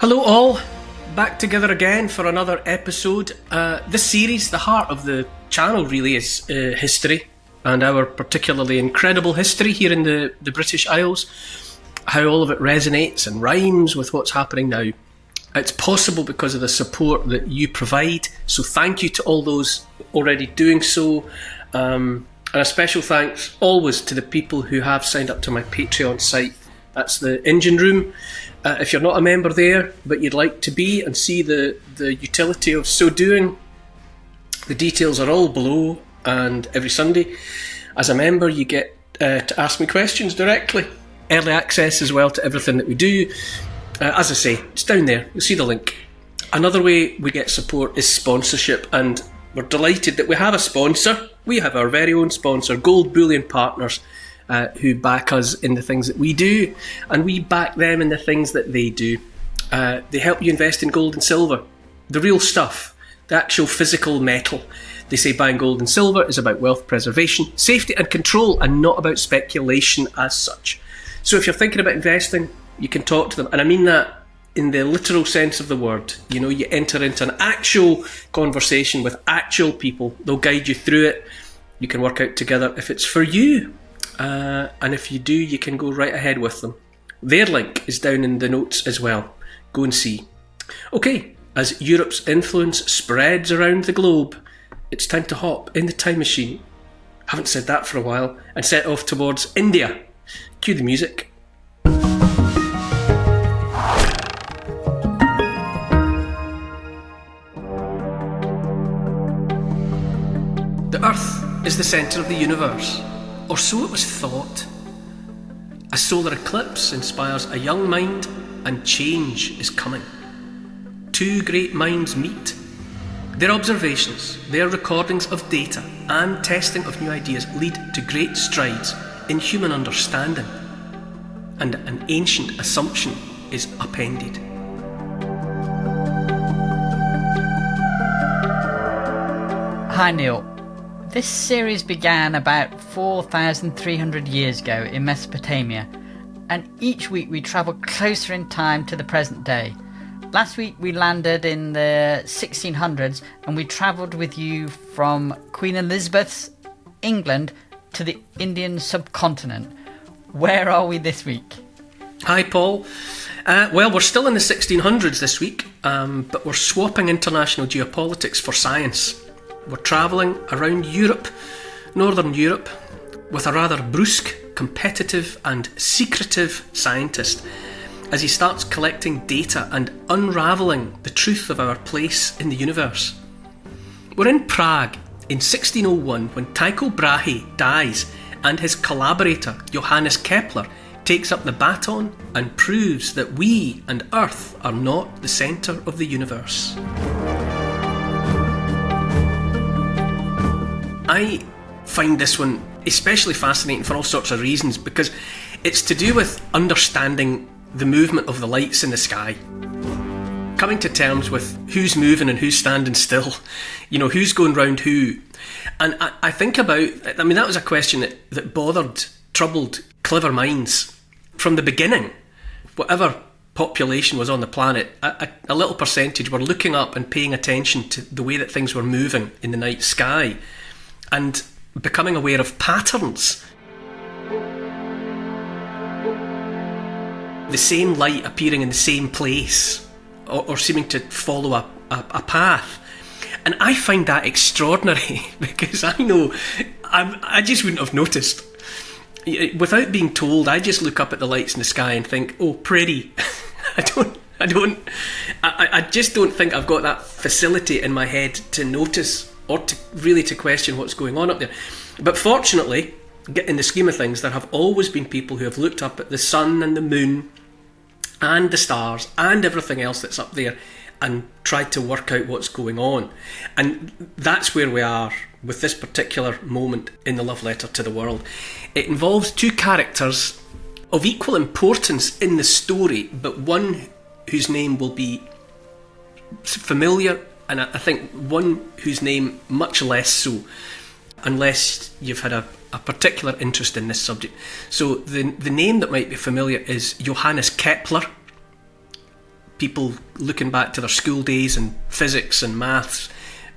Hello all, back together again for another episode. This series, the heart of the channel really is history, and our particularly incredible history here in the British Isles, how all of it resonates and rhymes with what's happening now. It's possible because of the support that you provide, so thank you to all those already doing so. And a special thanks always to the people who have signed up to my Patreon site. That's the Engine Room. If you're not a member there, but you'd like to be and see the utility of so doing, the details are all below, and every Sunday, as a member, you get to ask me questions directly. Early access as well to everything that we do. As I say, it's down there. You'll see the link. Another way we get support is sponsorship, and we're delighted that we have a sponsor. We have our very own sponsor, Gold Bullion Partners, who back us in the things that we do, and we back them in the things that they do. They help you invest in gold and silver, the real stuff, the actual physical metal. They say buying gold and silver is about wealth preservation, safety and control, and not about speculation as such. So if you're thinking about investing, you can talk to them, and I mean that in the literal sense of the word. You know, you enter into an actual conversation with actual people. They'll guide you through it. You can work out together if it's for you. And if you do, you can go right ahead with them. Their link is down in the notes as well. Go and see. Okay, as Europe's influence spreads around the globe, it's time to hop in the time machine. Haven't said that for a while. And set off towards India. Cue the music. The Earth is the centre of the universe. Or so it was thought. A solar eclipse inspires a young mind, and change is coming. Two great minds meet. Their observations, their recordings of data, and testing of new ideas lead to great strides in human understanding. And an ancient assumption is upended. Hi Neil. This series began about 4,300 years ago in Mesopotamia, and each week we travel closer in time to the present day. Last week we landed in the 1600s, and we travelled with you from Queen Elizabeth's England to the Indian subcontinent. Where are we this week? Hi Paul. Well, we're still in the 1600s this week, but we're swapping international geopolitics for science. We're travelling around Europe, Northern Europe, with a rather brusque, competitive and secretive scientist as he starts collecting data and unravelling the truth of our place in the universe. We're in Prague in 1601 when Tycho Brahe dies and his collaborator Johannes Kepler takes up the baton and proves that we and Earth are not the centre of the universe. I find this one especially fascinating for all sorts of reasons, because it's to do with understanding the movement of the lights in the sky. Coming to terms with who's moving and who's standing still. You know, who's going round who. And I think about, I mean, that was a question that bothered, troubled, clever minds from the beginning. Whatever population was on the planet, a little percentage were looking up and paying attention to the way that things were moving in the night sky, and becoming aware of patterns. The same light appearing in the same place, or seeming to follow a path. And I find that extraordinary, because I know I just wouldn't have noticed. Without being told, I just look up at the lights in the sky and think, oh, pretty. I just don't think I've got that facility in my head to notice or to question what's going on up there. But fortunately, in the scheme of things, there have always been people who have looked up at the sun and the moon and the stars and everything else that's up there and tried to work out what's going on. And that's where we are with this particular moment in the love letter to the world. It involves two characters of equal importance in the story, but one whose name will be familiar, and I think one whose name much less so, unless you've had a particular interest in this subject. So the name that might be familiar is Johannes Kepler. people looking back to their school days and physics and maths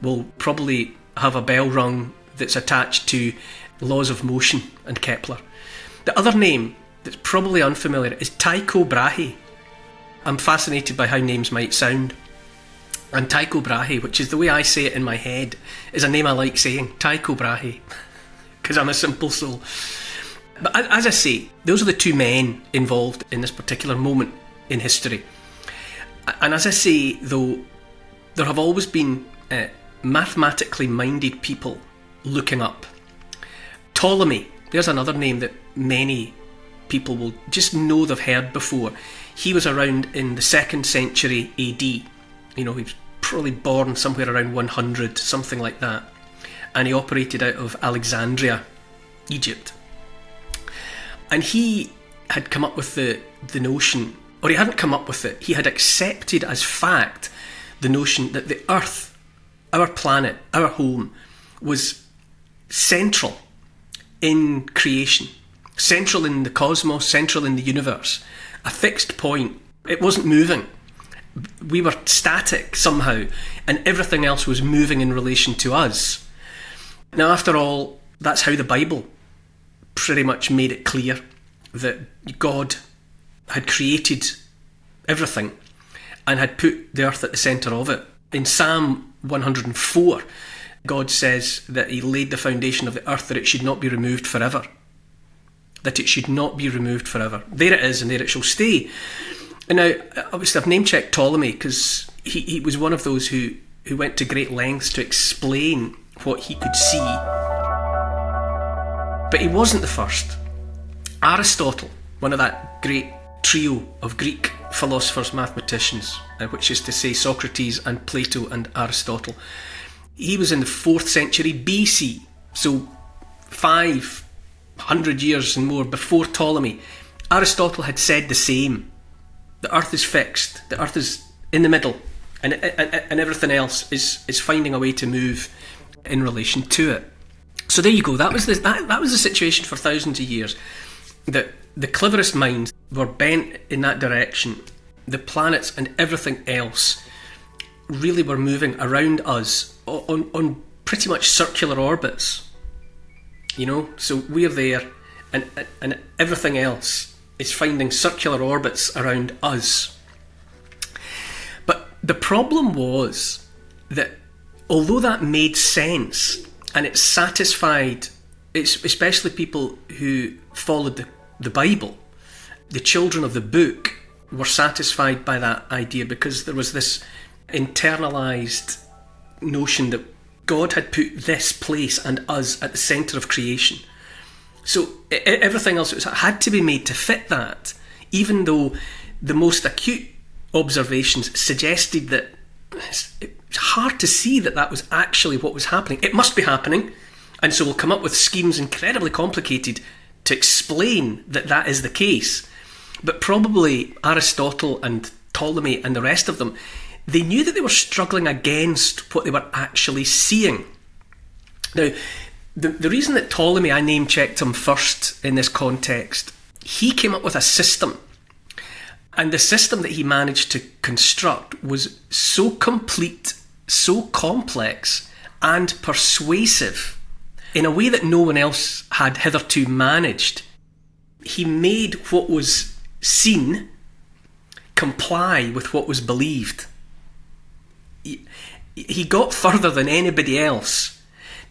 will probably have a bell rung that's attached to laws of motion and Kepler. The other name that's probably unfamiliar is Tycho Brahe. I'm fascinated by how names might sound. And Tycho Brahe, which is the way I say it in my head, is a name I like saying, Tycho Brahe, because I'm a simple soul. But as I say, those are the two men involved in this particular moment in history. And as I say, though, there have always been mathematically minded people looking up. Ptolemy, there's another name that many people will just know they've heard before. He was around in the 2nd century AD. He was probably born somewhere around 100, something like that. And he operated out of Alexandria, Egypt. And he had come up with the notion, or he hadn't come up with it, he had accepted as fact the notion that the Earth, our planet, our home, was central in creation, central in the cosmos, central in the universe, a fixed point. It wasn't moving. We were static somehow, and everything else was moving in relation to us. Now, after all, that's how the Bible pretty much made it clear that God had created everything and had put the earth at the centre of it. In Psalm 104, God says that he laid the foundation of the earth, that it should not be removed forever. That it should not be removed forever. There it is, and there it shall stay. And now, obviously, I've name-checked Ptolemy because he was one of those who went to great lengths to explain what he could see. But he wasn't the first. Aristotle, one of that great trio of Greek philosophers, mathematicians, which is to say Socrates and Plato and Aristotle, he was in the 4th century BC, so 500 years and more before Ptolemy. Aristotle had said the same. The earth is fixed, the earth is in the middle, and everything else is finding a way to move in relation to it. So there you go, that was the situation for thousands of years. That the cleverest minds were bent in that direction. The planets and everything else really were moving around us on pretty much circular orbits. So we're there, and everything else is finding circular orbits around us. But the problem was that although that made sense and it satisfied, especially people who followed the Bible, the children of the book were satisfied by that idea because there was this internalised notion that God had put this place and us at the centre of creation. So everything else had to be made to fit that, even though the most acute observations suggested that it's hard to see that was actually what was happening. It must be happening, and so we'll come up with schemes incredibly complicated to explain that is the case. But probably Aristotle and Ptolemy and the rest of them, they knew that they were struggling against what they were actually seeing. Now, the reason that Ptolemy, I name-checked him first in this context, he came up with a system. And the system that he managed to construct was so complete, so complex, and persuasive in a way that no one else had hitherto managed. He made what was seen comply with what was believed. He got further than anybody else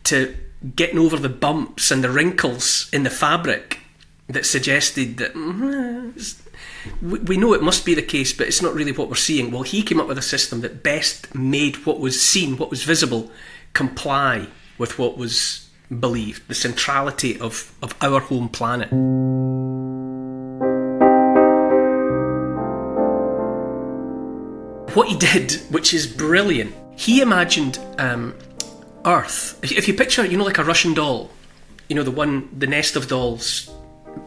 to getting over the bumps and the wrinkles in the fabric that suggested that we know it must be the case, but it's not really what we're seeing. Well, he came up with a system that best made what was seen, what was visible, comply with what was believed, the centrality of our home planet. What he did, which is brilliant, he imagined Earth. If you picture, like a Russian doll, the nest of dolls,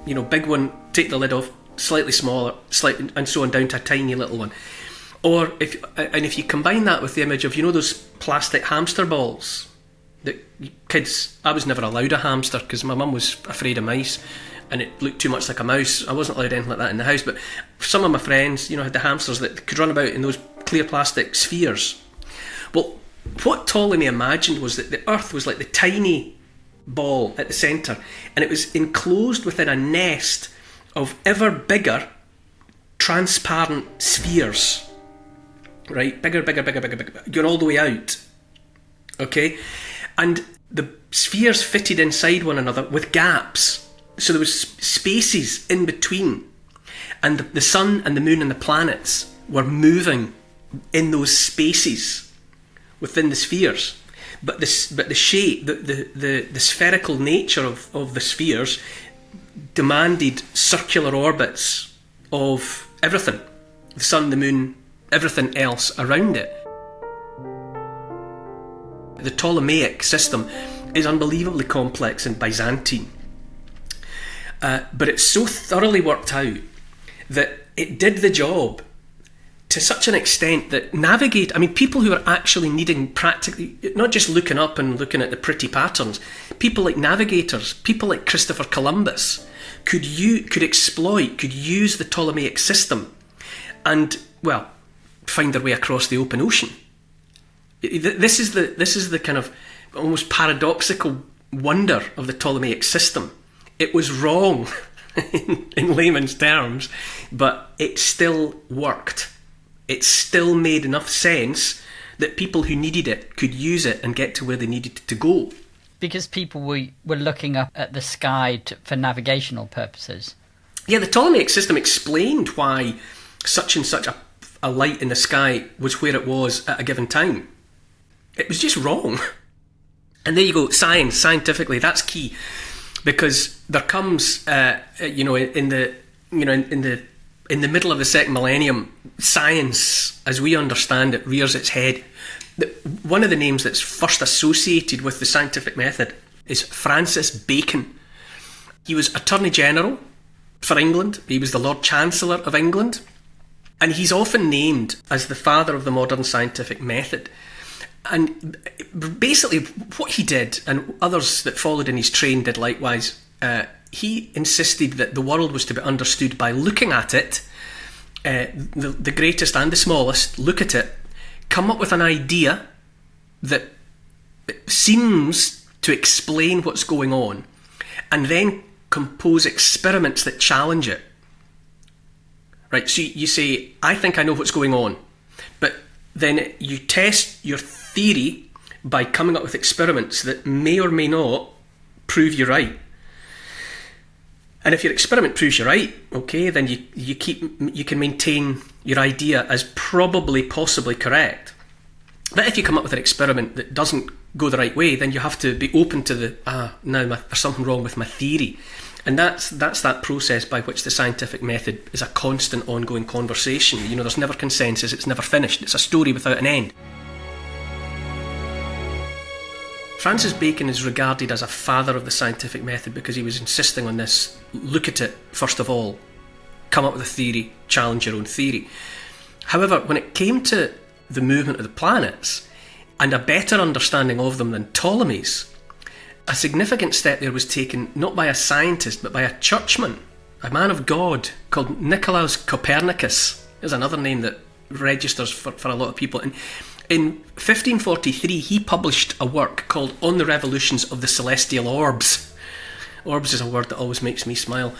big one, take the lid off, slightly smaller, slightly, and so on down to a tiny little one. Or if you combine that with the image of, those plastic hamster balls that kids, I was never allowed a hamster because my mum was afraid of mice, and it looked too much like a mouse. I wasn't allowed anything like that in the house, but some of my friends, had the hamsters that could run about in those clear plastic spheres. Well, what Ptolemy imagined was that the Earth was like the tiny ball at the centre, and it was enclosed within a nest of ever bigger transparent spheres, right? Bigger, going all the way out, okay? And the spheres fitted inside one another with gaps, so there was spaces in between, and the sun and the moon and the planets were moving in those spaces within the spheres. But the shape, the spherical nature of the spheres demanded circular orbits of everything, the sun, the moon, everything else around it. The Ptolemaic system is unbelievably complex and Byzantine, but it's so thoroughly worked out that it did the job to such an extent that people who are actually needing practically, not just looking up and looking at the pretty patterns, people like navigators, people like Christopher Columbus could use the Ptolemaic system and, well, find their way across the open ocean. This is the kind of almost paradoxical wonder of the Ptolemaic system. It was wrong in layman's terms, but it still worked. It still made enough sense that people who needed it could use it and get to where they needed to go. Because people were looking up at the sky for navigational purposes. Yeah, the Ptolemaic system explained why such and such a light in the sky was where it was at a given time. It was just wrong. And there you go, scientifically, that's key. Because there comes, in the middle of the second millennium, science, as we understand it, rears its head. One of the names that's first associated with the scientific method is Francis Bacon. He was Attorney General for England. He was the Lord Chancellor of England. And he's often named as the father of the modern scientific method. And basically what he did, and others that followed in his train did likewise, he insisted that the world was to be understood by looking at it, the greatest and the smallest, look at it, come up with an idea that seems to explain what's going on, and then compose experiments that challenge it. Right, so you say, I think I know what's going on, but then you test your theory by coming up with experiments that may or may not prove you right. And if your experiment proves you right, okay, then you can maintain your idea as probably possibly correct. But if you come up with an experiment that doesn't go the right way, then you have to be open to there's something wrong with my theory. And that's that process by which the scientific method is a constant ongoing conversation. There's never consensus, it's never finished, it's a story without an end. Francis Bacon is regarded as a father of the scientific method because he was insisting on this, look at it first of all, come up with a theory, challenge your own theory. However, when it came to the movement of the planets and a better understanding of them than Ptolemy's, a significant step there was taken not by a scientist but by a churchman, a man of God called Nicolaus Copernicus. There's another name that registers for a lot of people. And in 1543, he published a work called On the Revolutions of the Celestial Orbs. Orbs is a word that always makes me smile.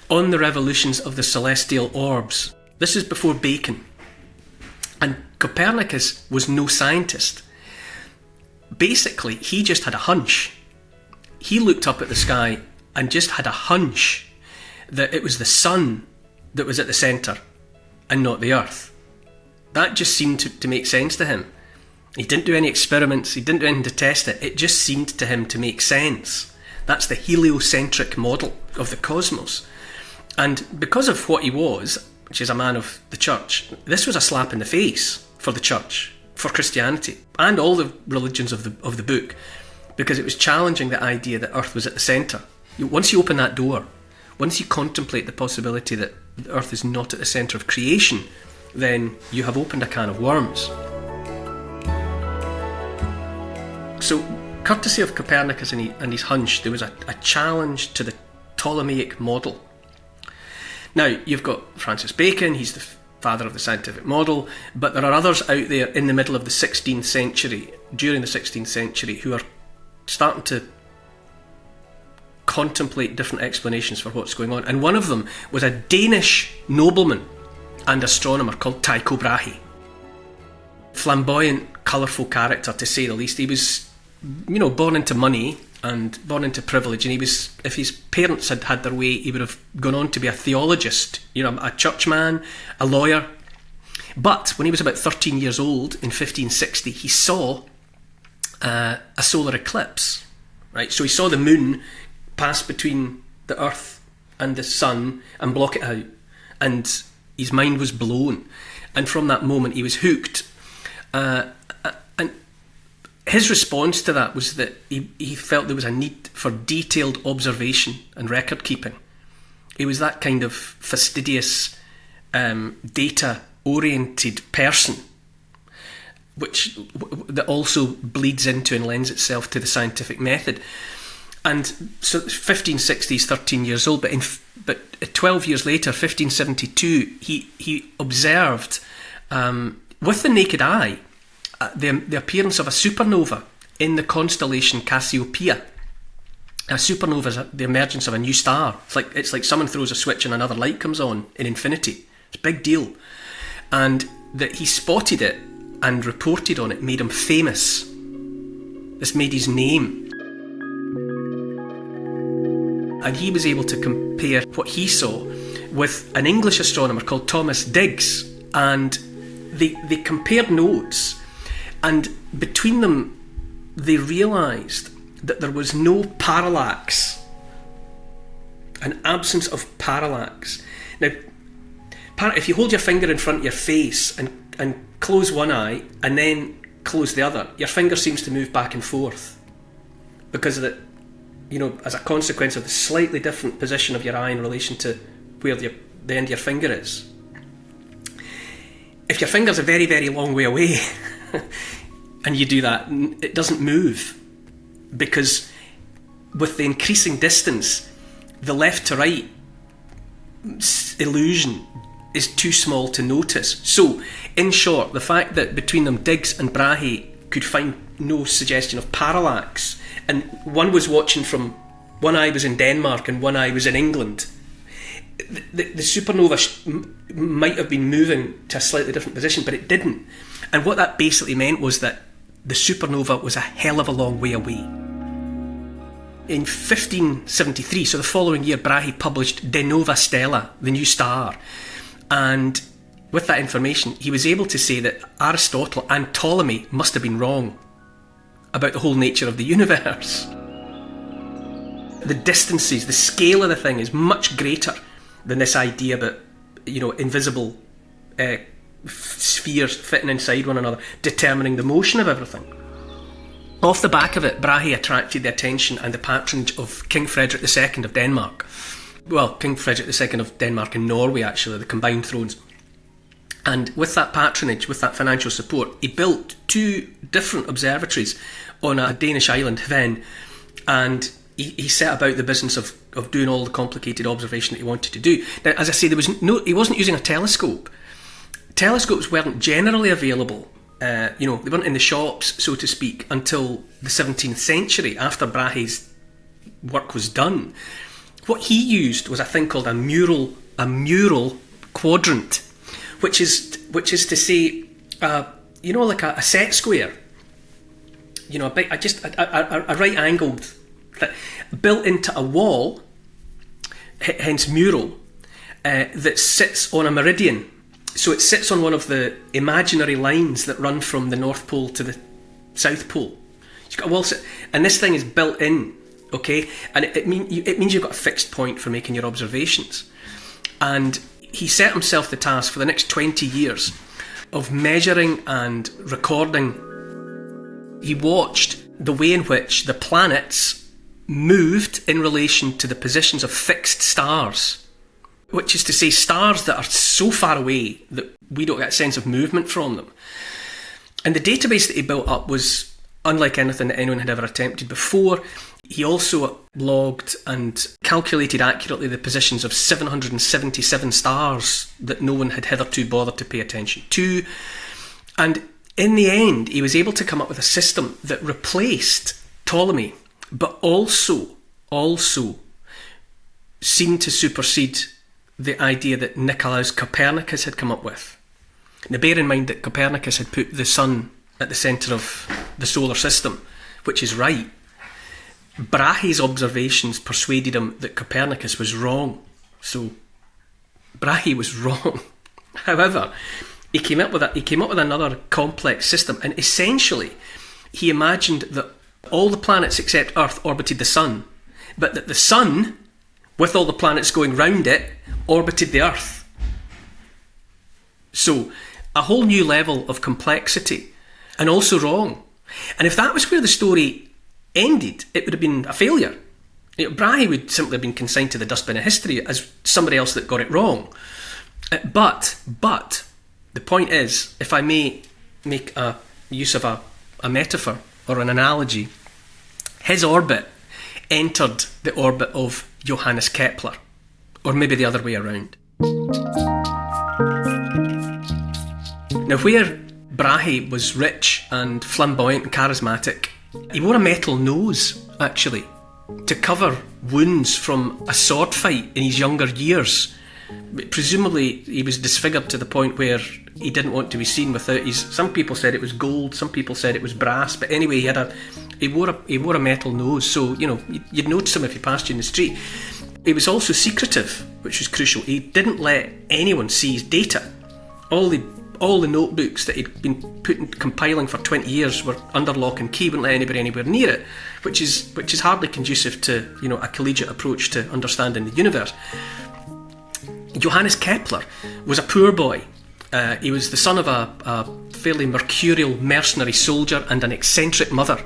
On the Revolutions of the Celestial Orbs. This is before Bacon. And Copernicus was no scientist. Basically, he just had a hunch. He looked up at the sky and just had a hunch that it was the sun that was at the centre and not the earth. That just seemed to make sense to him. He didn't do any experiments, he didn't do anything to test it, it just seemed to him to make sense. That's the heliocentric model of the cosmos. And because of what he was, which is a man of the church, this was a slap in the face for the church, for Christianity, and all the religions of the book, because it was challenging the idea that Earth was at the centre. Once you open that door, once you contemplate the possibility that the Earth is not at the centre of creation, then you have opened a can of worms. So, courtesy of Copernicus and his hunch, there was a challenge to the Ptolemaic model. Now, you've got Francis Bacon, he's the father of the scientific model, but there are others out there in the middle of the 16th century, during the 16th century, who are starting to contemplate different explanations for what's going on. And one of them was a Danish nobleman and astronomer called Tycho Brahe. Flamboyant, colourful character, to say the least. He was, born into money and born into privilege, and he was, if his parents had had their way, he would have gone on to be a theologist, a churchman, a lawyer. But when he was about 13 years old in 1560, he saw a solar eclipse, right? So he saw the moon pass between the earth and the sun and block it out, and his mind was blown, and from that moment he was hooked. And his response to that was that he felt there was a need for detailed observation and record keeping. He was that kind of fastidious, data-oriented person, which that also bleeds into and lends itself to the scientific method. And so 1560, he's 13 years old, but 12 years later, 1572, he observed with the naked eye the appearance of a supernova in the constellation Cassiopeia. A supernova is the emergence of a new star. It's like someone throws a switch and another light comes on in infinity. It's a big deal. And that he spotted it and reported on it made him famous. This made his name. And he was able to compare what he saw with an English astronomer called Thomas Digges, and they compared notes, and between them they realised that there was no parallax, an absence of parallax. Now, if you hold your finger in front of your face and close one eye and then close the other, your finger seems to move back and forth because of the, as a consequence of the slightly different position of your eye in relation to where the end of your finger is. If your finger's a very, very long way away and you do that, it doesn't move, because with the increasing distance, the left to right illusion is too small to notice. So, in short, the fact that between them Digges and Brahe could find no suggestion of parallax, and one was watching from, one eye was in Denmark and one eye was in England, the supernova might have been moving to a slightly different position, but it didn't. And what that basically meant was that the supernova was a hell of a long way away. In 1573, so the following year, Brahe published De Nova Stella, the new star. And with that information, he was able to say that Aristotle and Ptolemy must have been wrong about the whole nature of the universe. The distances, the scale of the thing is much greater than this idea about, invisible spheres fitting inside one another, determining the motion of everything. Off the back of it, Brahe attracted the attention and the patronage of King Frederick II of Denmark. Well, King Frederick II of Denmark and Norway, actually, the combined thrones. And with that patronage, with that financial support, he built 2 different observatories on a Danish island, Hven, and he set about the business of doing all the complicated observation that he wanted to do. Now, as I say, he wasn't using a telescope. Telescopes weren't generally available. They weren't in the shops, so to speak, until the 17th century, after Brahe's work was done. What he used was a thing called a mural quadrant, which is to say, like a set square, a right angled, built into a wall, hence mural, that sits on a meridian. So it sits on one of the imaginary lines that run from the North Pole to the South Pole. You've got a wall sit, and this thing is built in, okay? And it means you've got a fixed point for making your observations. And he set himself the task for the next 20 years of measuring and recording. He watched the way in which the planets moved in relation to the positions of fixed stars, which is to say stars that are so far away that we don't get a sense of movement from them. And the database that he built up was unlike anything that anyone had ever attempted before. He also logged and calculated accurately the positions of 777 stars that no one had hitherto bothered to pay attention to. And in the end, he was able to come up with a system that replaced Ptolemy, but also seemed to supersede the idea that Nicolaus Copernicus had come up with. Now bear in mind that Copernicus had put the sun at the centre of the solar system, which is right. Brahe's observations persuaded him that Copernicus was wrong. So Brahe was wrong. However, he came up with another complex system, and essentially he imagined that all the planets except Earth orbited the sun, but that the sun, with all the planets going round it, orbited the Earth. So a whole new level of complexity, and also wrong. And if that was where the story ended, it would have been a failure. Brahe would simply have been consigned to the dustbin of history as somebody else that got it wrong. But the point is, if I may make a use of a metaphor or an analogy, his orbit entered the orbit of Johannes Kepler, or maybe the other way around. Now, where Brahe was rich and flamboyant and charismatic, he wore a metal nose, actually, to cover wounds from a sword fight in his younger years. Presumably, he was disfigured to the point where he didn't want to be seen without his... Some people said it was gold, some people said it was brass, but anyway, he wore a metal nose, so, you'd notice him if he passed you in the street. He was also secretive, which was crucial. He didn't let anyone see his data. All the notebooks that he'd been compiling for 20 years were under lock and key, wouldn't let anybody anywhere near it, which is hardly conducive to a collegiate approach to understanding the universe. Johannes Kepler was a poor boy. He was the son of a fairly mercurial mercenary soldier and an eccentric mother.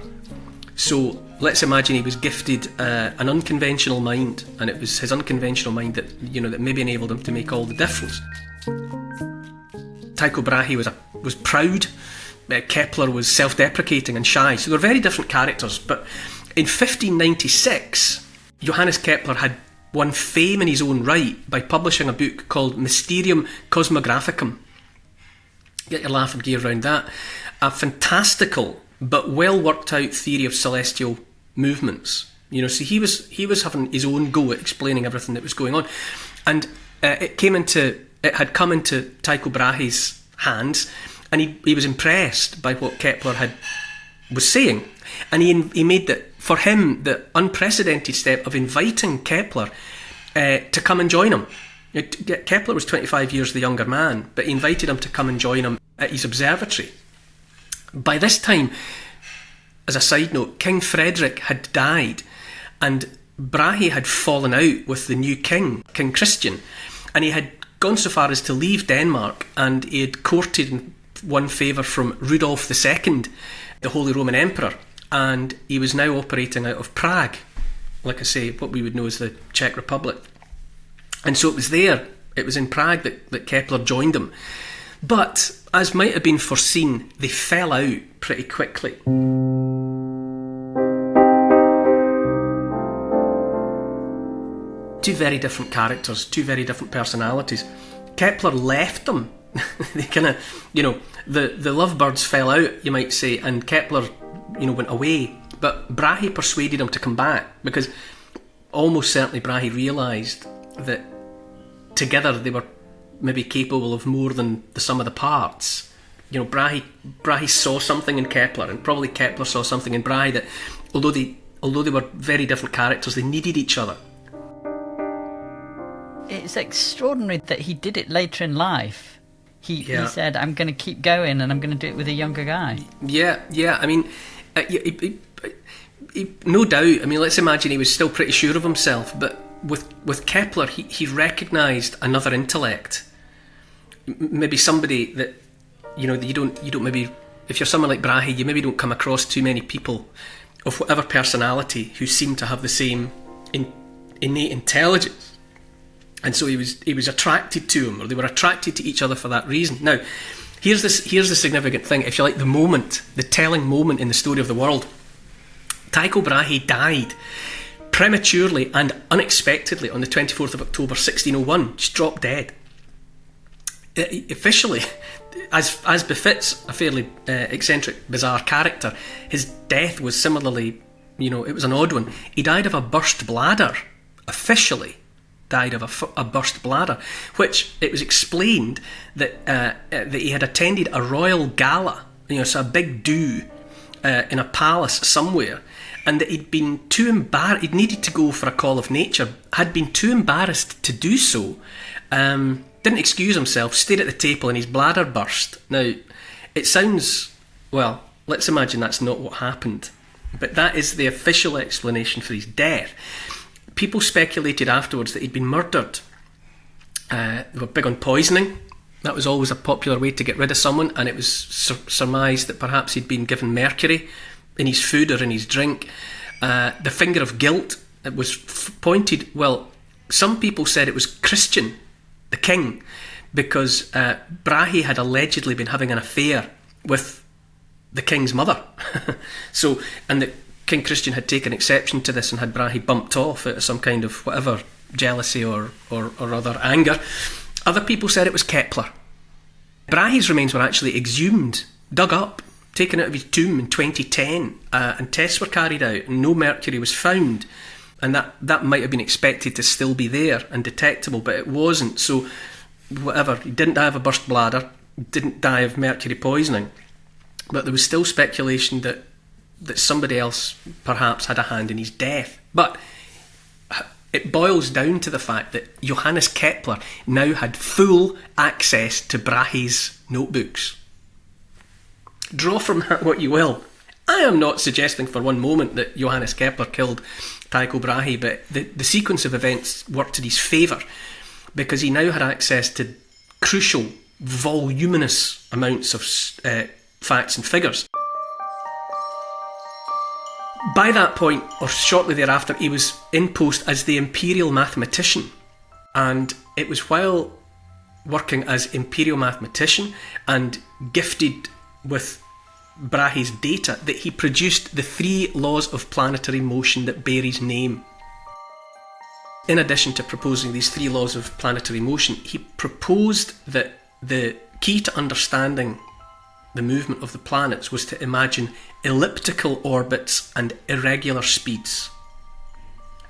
So let's imagine he was gifted an unconventional mind, and it was his unconventional mind that maybe enabled him to make all the difference. Tycho Brahe was proud. Kepler was self-deprecating and shy. So they're very different characters. But in 1596, Johannes Kepler had won fame in his own right by publishing a book called Mysterium Cosmographicum. Get your laughing gear around that. A fantastical but well worked out theory of celestial movements. So he was having his own go at explaining everything that was going on, and it had come into Tycho Brahe's hands, and he was impressed by what Kepler was saying, and he made for him the unprecedented step of inviting Kepler to come and join him. Kepler was 25 years the younger man, but he invited him to come and join him at his observatory. By this time, as a side note, King Frederick had died, and Brahe had fallen out with the new king, King Christian, and he had gone so far as to leave Denmark, and he had courted and won favour from Rudolf II, the Holy Roman Emperor, and he was now operating out of Prague, like I say, what we would know as the Czech Republic. And so it was in Prague that Kepler joined him. But, as might have been foreseen, they fell out pretty quickly. Two very different characters, two very different personalities. Kepler left them. They kind of, the lovebirds fell out, you might say, and Kepler, went away. But Brahe persuaded him to come back, because almost certainly Brahe realised that together they were maybe capable of more than the sum of the parts. Brahe saw something in Kepler, and probably Kepler saw something in Brahe, that although they were very different characters, they needed each other. It's extraordinary that he did it later in life. He said, I'm going to keep going, and I'm going to do it with a younger guy. Yeah. I mean, no doubt. I mean, let's imagine he was still pretty sure of himself, but with Kepler, he recognised another intellect. Maybe somebody that you don't maybe, if you're someone like Brahe, you maybe don't come across too many people of whatever personality who seem to have the same innate intelligence. And so he was attracted to him, or they were attracted to each other for that reason. Now, Here's the significant thing, if you like, the telling moment in the story of the world. Tycho Brahe died prematurely and unexpectedly on the 24th of October 1601, just dropped dead. Officially, as befits a fairly eccentric, bizarre character, his death was similarly, it was an odd one. He died of a burst bladder, officially died of a burst bladder, which it was explained that he had attended a royal gala, so a big do in a palace somewhere, and that he'd been too embarrassed, he'd needed to go for a call of nature, had been too embarrassed to do so, didn't excuse himself, stayed at the table and his bladder burst. Now, it sounds, well, let's imagine that's not what happened, but that is the official explanation for his death. People speculated afterwards that he'd been murdered. They were big on poisoning. That was always a popular way to get rid of someone, and it was surmised that perhaps he'd been given mercury in his food or in his drink. The finger of guilt, it was pointed, well, some people said it was Christian, the king, because Brahe had allegedly been having an affair with the king's mother. So, and that King Christian had taken exception to this and had Brahe bumped off out of some kind of whatever jealousy or other anger. Other people said it was Kepler. Brahe's remains were actually exhumed, dug up, taken out of his tomb in 2010, and tests were carried out, and no mercury was found. And that might have been expected to still be there and detectable, but it wasn't. So, whatever, he didn't die of a burst bladder, didn't die of mercury poisoning, but there was still speculation that somebody else perhaps had a hand in his death. But it boils down to the fact that Johannes Kepler now had full access to Brahe's notebooks. Draw from that what you will. I am not suggesting for one moment that Johannes Kepler killed Tycho Brahe, but the sequence of events worked in his favour, because he now had access to crucial, voluminous amounts of facts and figures. By that point, or shortly thereafter, he was in post as the imperial mathematician, and it was while working as imperial mathematician and gifted with Brahe's data that he produced the 3 laws of planetary motion that bear his name. In addition to proposing these 3 laws of planetary motion, he proposed that the key to understanding the movement of the planets was to imagine elliptical orbits and irregular speeds.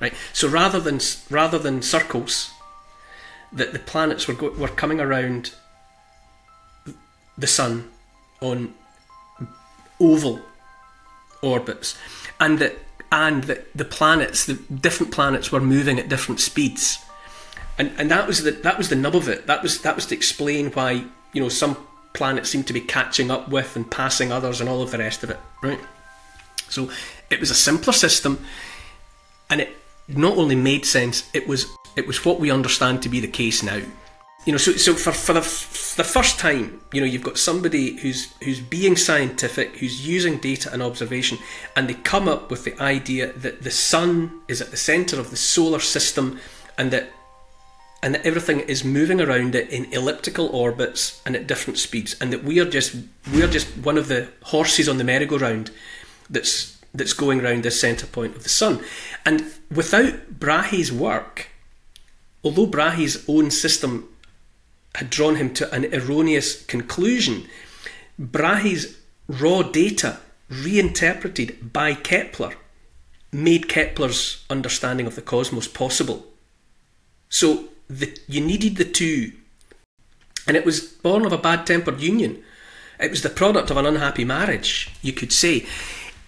Right. So rather than circles, that the planets were coming around the sun on oval orbits, and that the planets, the different planets, were moving at different speeds, and that was the nub of it. That was to explain why some planets seem to be catching up with and passing others and all of the rest of it, right? So it was a simpler system, and it not only made sense, it was what we understand to be the case now. So for the first time, you've got somebody who's being scientific, who's using data and observation, and they come up with the idea that the sun is at the centre of the solar system, and that everything is moving around it in elliptical orbits and at different speeds, and that we are just one of the horses on the merry-go-round that's going round this centre point of the sun. And without Brahe's work, although Brahe's own system had drawn him to an erroneous conclusion, Brahe's raw data, reinterpreted by Kepler, made Kepler's understanding of the cosmos possible. So you needed the two, and it was born of a bad-tempered union. It was the product of an unhappy marriage, you could say.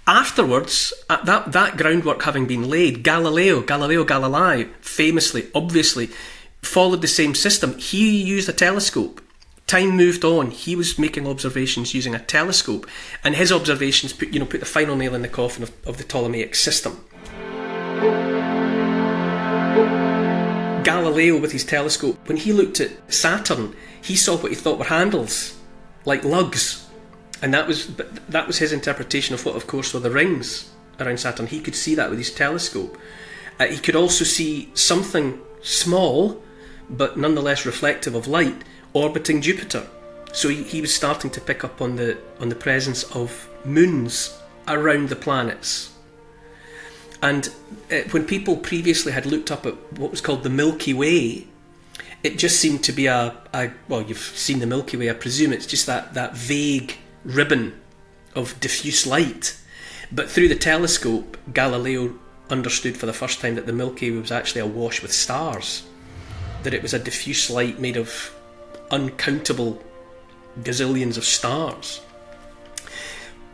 Afterwards, that groundwork having been laid, Galileo Galilei, famously, obviously, followed the same system. He used a telescope. Time moved on. He was making observations using a telescope, and his observations put the final nail in the coffin of the Ptolemaic system. Galileo, with his telescope, when he looked at Saturn, he saw what he thought were handles, like lugs, and that was his interpretation of what, of course, were the rings around Saturn. He could see that with his telescope. He could also see something small, but nonetheless reflective of light, orbiting Jupiter. So he was starting to pick up on the presence of moons around the planets. And when people previously had looked up at what was called the Milky Way, it just seemed to be well, you've seen the Milky Way, I presume it's just that vague ribbon of diffuse light. But through the telescope, Galileo understood for the first time that the Milky Way was actually awash with stars, that it was a diffuse light made of uncountable gazillions of stars.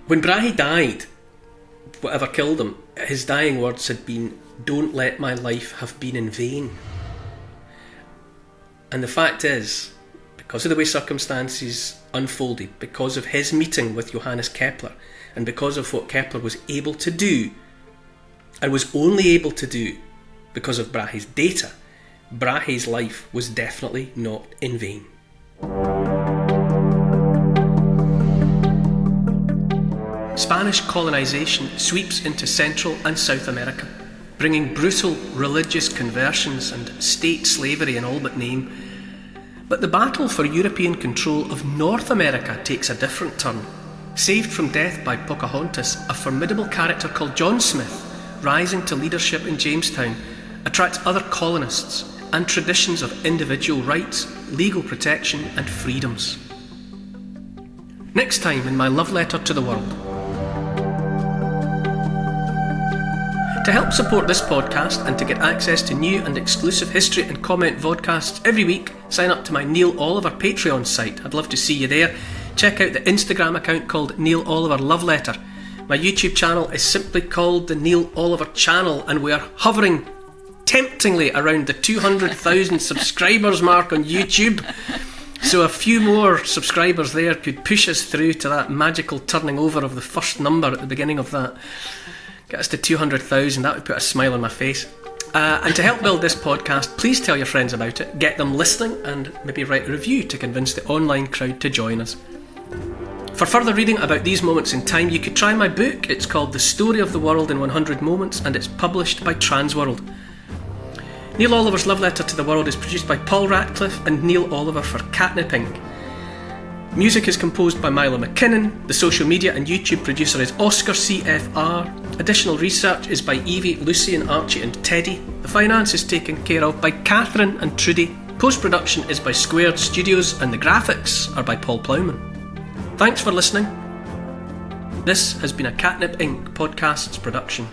When Brahe died, whatever killed him, his dying words had been, "Don't let my life have been in vain." And the fact is, because of the way circumstances unfolded, because of his meeting with Johannes Kepler, and because of what Kepler was able to do, and was only able to do because of Brahe's data, Brahe's life was definitely not in vain. Spanish colonisation sweeps into Central and South America, bringing brutal religious conversions and state slavery in all but name. But the battle for European control of North America takes a different turn. Saved from death by Pocahontas, a formidable character called John Smith, rising to leadership in Jamestown, attracts other colonists and traditions of individual rights, legal protection and freedoms. Next time in my love letter to the world. To help support this podcast and to get access to new and exclusive history and comment vodcasts every week, sign up to my Neil Oliver Patreon site. I'd love to see you there. Check out the Instagram account called Neil Oliver Love Letter. My YouTube channel is simply called the Neil Oliver Channel, and we are hovering temptingly around the 200,000 subscribers mark on YouTube. So a few more subscribers there could push us through to that magical turning over of the first number at the beginning of that. Get us to 200,000, that would put a smile on my face. And to help build this podcast, please tell your friends about it, get them listening, and maybe write a review to convince the online crowd to join us. For further reading about these moments in time, you could try my book. It's called The Story of the World in 100 Moments, and it's published by Transworld. Neil Oliver's Love Letter to the World is produced by Paul Ratcliffe and Neil Oliver for Catnip Inc. Music is composed by Milo McKinnon. The social media and YouTube producer is Oscar CFR. Additional research is by Evie, Lucian, Archie and Teddy. The finance is taken care of by Catherine and Trudy. Post-production is by Squared Studios and the graphics are by Paul Plowman. Thanks for listening. This has been a Catnip Inc. Podcasts production.